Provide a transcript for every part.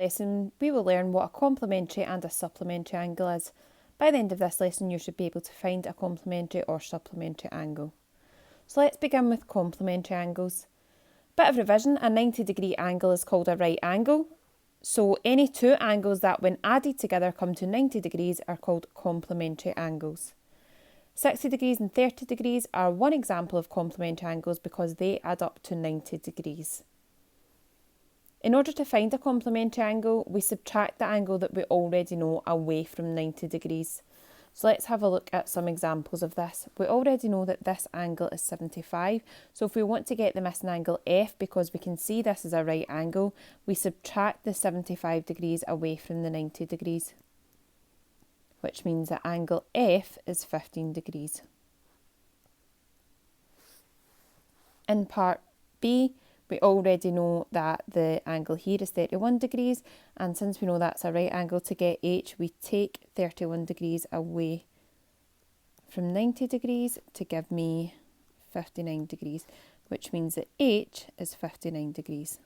lesson, we will learn what a complementary and a supplementary angle is. By the end of this lesson, you should be able to find a complementary or supplementary angle. So let's begin with complementary angles. Bit of revision, a 90-degree angle is called a right angle. So any two angles that when added together come to 90 degrees are called complementary angles. 60 degrees and 30 degrees are one example of complementary angles because they add up to 90 degrees. In order to find a complementary angle, we subtract the angle that we already know away from 90 degrees. So let's have a look at some examples of this. We already know that this angle is 75. So if we want to get the missing angle F, because we can see this is a right angle, we subtract the 75 degrees away from the 90 degrees, which means that angle F is 15 degrees. In part B, we already know that the angle here is 31 degrees, and since we know that's a right angle, to get H, we take 31 degrees away from 90 degrees to give me 59 degrees, which means that H is 59 degrees.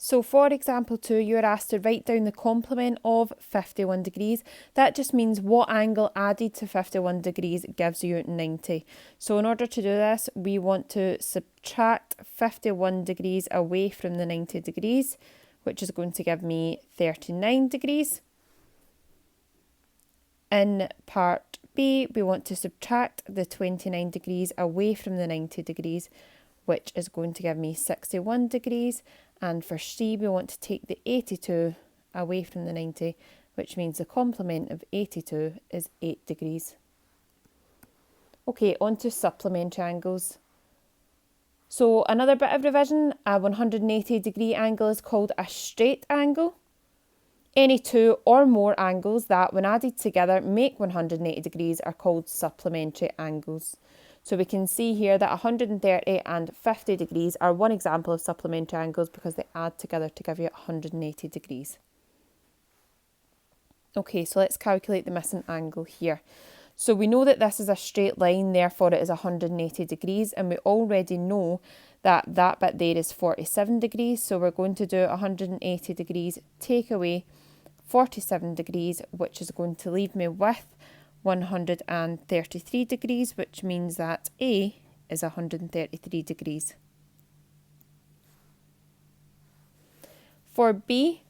So for example 2, you're asked to write down the complement of 51 degrees. That just means what angle added to 51 degrees gives you 90. So in order to do this, we want to subtract 51 degrees away from the 90 degrees, which is going to give me 39 degrees. In part B, we want to subtract the 29 degrees away from the 90 degrees, which is going to give me 61 degrees. And for C, we want to take the 82 away from the 90, which means the complement of 82 is 8 degrees. Okay, on to supplementary angles. So another bit of revision, a 180 degree angle is called a straight angle. Any two or more angles that, when added together, make 180 degrees are called supplementary angles. So we can see here that 130 and 50 degrees are one example of supplementary angles because they add together to give you 180 degrees. Okay, so let's calculate the missing angle here. So we know that this is a straight line, therefore it is 180 degrees, and we already know that that bit there is 47 degrees. So we're going to do 180 degrees, take away 47 degrees, which is going to leave me with 133 degrees, which means that A is 133 degrees. For B,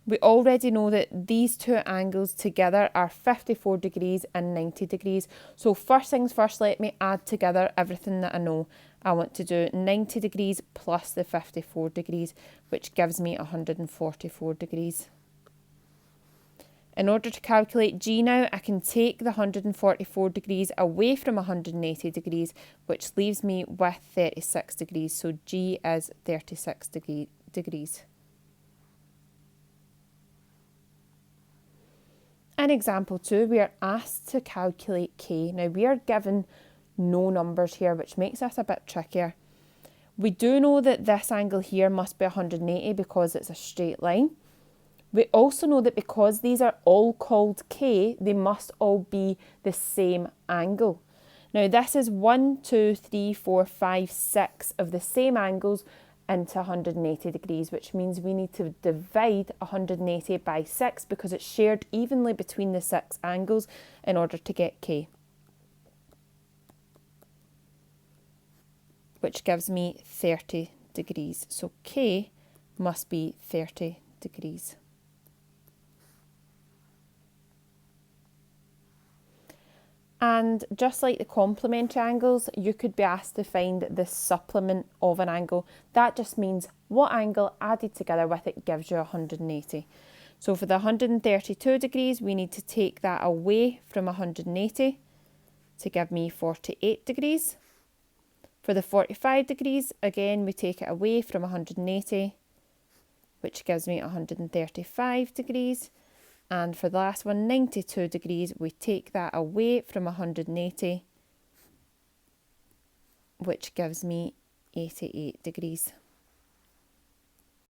we already know that these two angles together are 54 degrees and 90 degrees. So first things first, let me add together everything that I know. I want to do 90 degrees plus the 54 degrees, which gives me 144 degrees. In order to calculate G now, I can take the 144 degrees away from 180 degrees, which leaves me with 36 degrees. So G is 36 degrees. In example 2, we are asked to calculate K. Now we are given no numbers here, which makes this a bit trickier. We do know that this angle here must be 180 because it's a straight line. We also know that because these are all called K, they must all be the same angle. Now this is 1, 2, 3, 4, 5, 6 of the same angles into 180 degrees, which means we need to divide 180 by 6 because it's shared evenly between the 6 angles in order to get K, which gives me 30 degrees. So K must be 30 degrees. And just like the complementary angles, you could be asked to find the supplement of an angle. That just means what angle added together with it gives you 180. So for the 132 degrees, we need to take that away from 180 to give me 48 degrees. For the 45 degrees, again, we take it away from 180, which gives me 135 degrees. And for the last one, 92 degrees, we take that away from 180, which gives me 88 degrees.